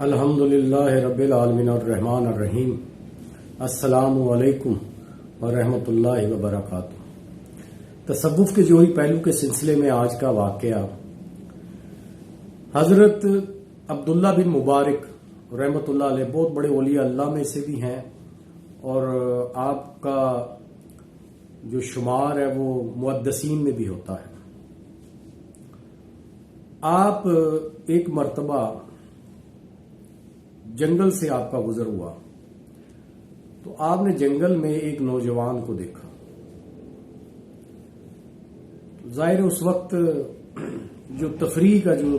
الحمدللہ رب العالمین الرحمن الرحیم السلام علیکم ورحمۃ اللہ وبرکاتہ۔ تصوف کے جوہری پہلو کے سلسلے میں آج کا واقعہ حضرت عبداللہ بن مبارک رحمۃ اللہ علیہ بہت بڑے اولیاء اللہ میں سے بھی ہیں، اور آپ کا جو شمار ہے وہ محدثین میں بھی ہوتا ہے۔ آپ ایک مرتبہ جنگل سے آپ کا گزر ہوا تو آپ نے جنگل میں ایک نوجوان کو دیکھا۔ ظاہر اس وقت جو تفریح کا جو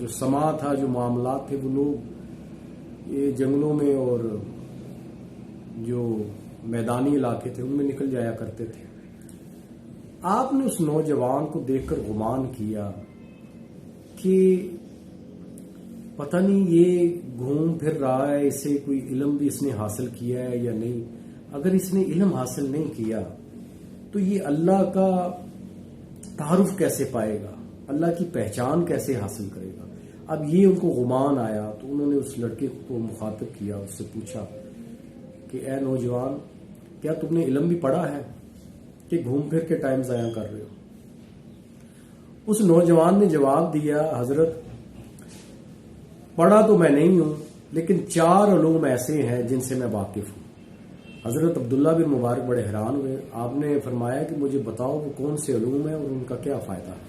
سما تھا، جو معاملات تھے، وہ لوگ یہ جنگلوں میں اور جو میدانی علاقے تھے ان میں نکل جایا کرتے تھے۔ آپ نے اس نوجوان کو دیکھ کر گمان کیا کہ پتہ نہیں یہ گھوم پھر رہا ہے، اسے کوئی علم بھی اس نے حاصل کیا ہے یا نہیں۔ اگر اس نے علم حاصل نہیں کیا تو یہ اللہ کا تعارف کیسے پائے گا، اللہ کی پہچان کیسے حاصل کرے گا۔ اب یہ ان کو گمان آیا تو انہوں نے اس لڑکے کو مخاطب کیا، اس سے پوچھا کہ اے نوجوان، کیا تم نے علم بھی پڑھا ہے کہ گھوم پھر کے ٹائم ضائع کر رہے ہو؟ اس نوجوان نے جواب دیا، حضرت پڑھا تو میں نہیں ہوں، لیکن 4 علوم ایسے ہیں جن سے میں واقف ہوں۔ حضرت عبداللہ بن مبارک بڑے حیران ہوئے۔ آپ نے فرمایا کہ مجھے بتاؤ وہ کون سے علوم ہیں اور ان کا کیا فائدہ ہے۔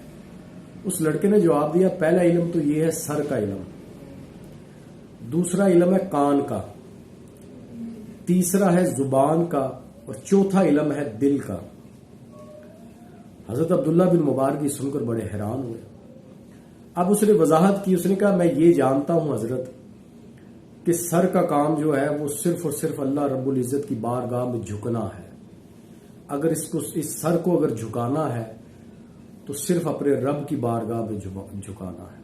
اس لڑکے نے جواب دیا، پہلا علم تو یہ ہے سر کا علم، دوسرا علم ہے کان کا، تیسرا ہے زبان کا، اور چوتھا علم ہے دل کا۔ حضرت عبداللہ بن مبارک یہ سن کر بڑے حیران ہوئے۔ اب اس نے وضاحت کی، اس نے کہا میں یہ جانتا ہوں حضرت کہ سر کا کام جو ہے وہ صرف اور صرف اللہ رب العزت کی بارگاہ میں جھکنا ہے۔ اگر اس سر کو اگر جھکانا ہے تو صرف اپنے رب کی بارگاہ میں جھکانا ہے۔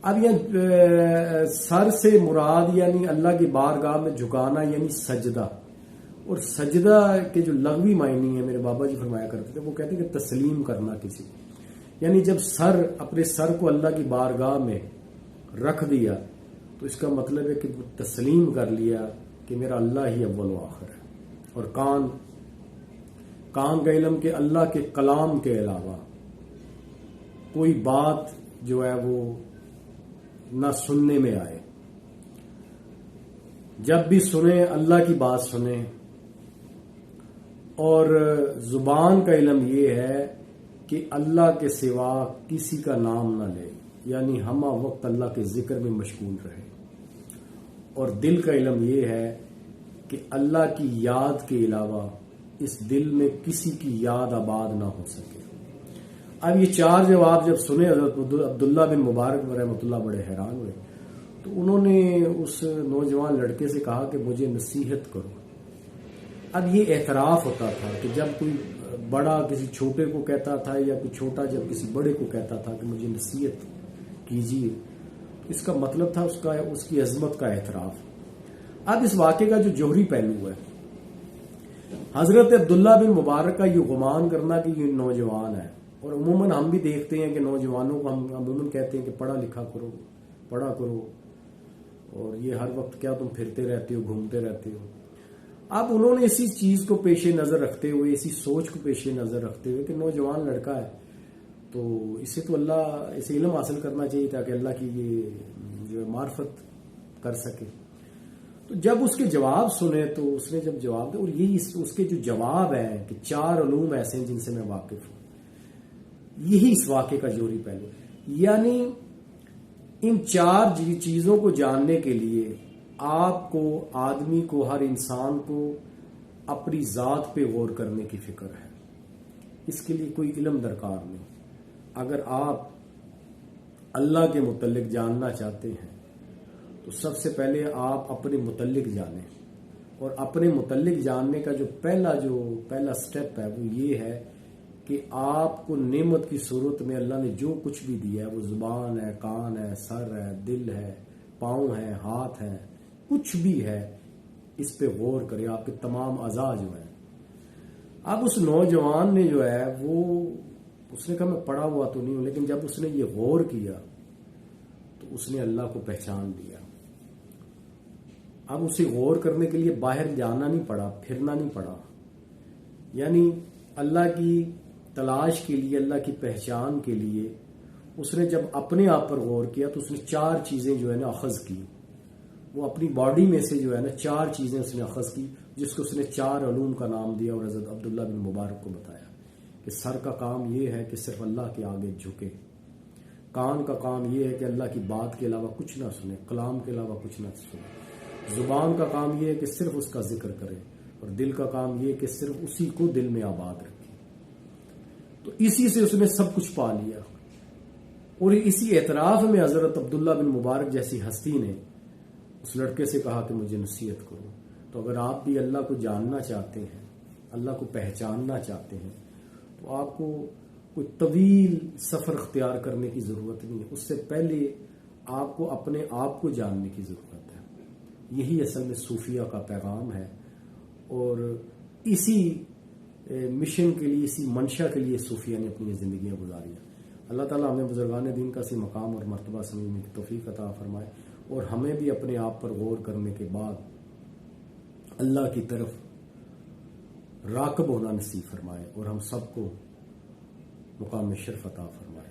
اب یہ سر سے مراد یعنی اللہ کی بارگاہ میں جھکانا یعنی سجدہ، اور سجدہ کے جو لغوی معنی ہے میرے بابا جی فرمایا کرتے تھے، وہ کہتے ہیں کہ تسلیم کرنا کسی کو، یعنی جب اپنے سر کو اللہ کی بارگاہ میں رکھ دیا تو اس کا مطلب ہے کہ وہ تسلیم کر لیا کہ میرا اللہ ہی اول و آخر ہے۔ اور کان کا علم کہ اللہ کے کلام کے علاوہ کوئی بات جو ہے وہ نہ سننے میں آئے، جب بھی سنیں اللہ کی بات سنیں۔ اور زبان کا علم یہ ہے کہ اللہ کے سوا کسی کا نام نہ لے، یعنی ہمہ وقت اللہ کے ذکر میں مشغول رہے۔ اور دل کا علم یہ ہے کہ اللہ کی یاد کے علاوہ اس دل میں کسی کی یاد آباد نہ ہو سکے۔ اب یہ 4 جواب جب سنے حضرت عبداللہ بن مبارک رحمۃ اللہ بڑے حیران ہوئے، تو انہوں نے اس نوجوان لڑکے سے کہا کہ مجھے نصیحت کرو۔ اب یہ اعتراف ہوتا تھا کہ جب کوئی بڑا کسی چھوٹے کو کہتا تھا یا کوئی چھوٹا جب کسی بڑے کو کہتا تھا کہ مجھے نصیحت کیجیے، اس کا مطلب تھا اس کی عظمت کا اعتراف۔ اب اس واقعے کا جو جوہری پہلو ہے، حضرت عبداللہ بن مبارک کا یہ گمان کرنا کہ یہ نوجوان ہے، اور عموماً ہم بھی دیکھتے ہیں کہ نوجوانوں کو ہم عموماً کہتے ہیں کہ پڑھا لکھا کرو، پڑھا کرو، اور یہ ہر وقت کیا تم پھرتے رہتے ہو، گھومتے رہتے ہو۔ اب انہوں نے اسی چیز کو پیش نظر رکھتے ہوئے، اسی سوچ کو پیش نظر رکھتے ہوئے کہ نوجوان لڑکا ہے تو اسے تو اسے علم حاصل کرنا چاہیے تاکہ اللہ کی یہ جو معرفت کر سکے۔ تو جب اس کے جواب سنے تو اس نے جب جواب دیا، اور یہی اس کے جو جواب ہیں کہ 4 علوم ایسے ہیں جن سے میں واقف ہوں، یہی اس واقعے کا جوہری پہلو ہے۔ یعنی ان 4 چیزوں کو جاننے کے لیے آپ کو، آدمی کو، ہر انسان کو اپنی ذات پہ غور کرنے کی فکر ہے۔ اس کے لیے کوئی علم درکار نہیں۔ اگر آپ اللہ کے متعلق جاننا چاہتے ہیں تو سب سے پہلے آپ اپنے متعلق جانیں، اور اپنے متعلق جاننے کا جو پہلا سٹیپ ہے وہ یہ ہے کہ آپ کو نعمت کی صورت میں اللہ نے جو کچھ بھی دیا ہے، وہ زبان ہے، کان ہے، سر ہے، دل ہے، پاؤں ہے، ہاتھ ہے، کچھ بھی ہے، اس پہ غور کریں، آپ کے تمام اعضاء جو ہیں۔ اب اس نوجوان نے جو ہے اس نے کہا میں پڑھا ہوا تو نہیں ہوں، لیکن جب اس نے یہ غور کیا تو تو اس نے اللہ کو پہچان لیا. اب اسے غور کرنے کے لیے باہر جانا نہیں پڑا، پھرنا نہیں پڑا. یعنی اللہ کی تلاش کے لیے، اللہ کی پہچان کے لیے اس نے جب اپنے آپ پر غور کیا تو اس نے 4 چیزیں جو ہے نا اخذ کی. وہ اپنی باڈی میں سے جو ہے نا 4 چیزیں اس نے اخذ کی، جس کو اس نے 4 علوم کا نام دیا اور حضرت عبداللہ بن مبارک کو بتایا کہ سر کا کام یہ ہے کہ صرف اللہ کے آگے جھکے، کان کا کام یہ ہے کہ اللہ کی بات کے علاوہ کچھ نہ سنے، کلام کے علاوہ کچھ نہ سنے، زبان کا کام یہ ہے کہ صرف اس کا ذکر کرے، اور دل کا کام یہ ہے کہ صرف اسی کو دل میں آباد رکھے. تو اسی سے اس نے سب کچھ پا لیا. اور اسی اعتراف میں حضرت عبداللہ بن مبارک جیسی ہستی نے اس لڑکے سے کہا کہ مجھے نصیحت کرو. تو اگر آپ بھی اللہ کو جاننا چاہتے ہیں، اللہ کو پہچاننا چاہتے ہیں، تو آپ کو کوئی طویل سفر اختیار کرنے کی ضرورت نہیں ہے. اس سے پہلے آپ کو اپنے آپ کو جاننے کی ضرورت ہے. یہی اصل میں صوفیہ کا پیغام ہے، اور اسی مشن کے لیے، اسی منشا کے لیے صوفیہ نے اپنی زندگیاں گزاری ہیں. اللہ تعالیٰ ہمیں بزرگان دین کا سی مقام اور مرتبہ سمجھنے کی توفیق عطا فرمائے، اور ہمیں بھی اپنے آپ پر غور کرنے کے بعد اللہ کی طرف راغب ہونا نصیب فرمائے، اور ہم سب کو مقام شرف عطا فرمائے.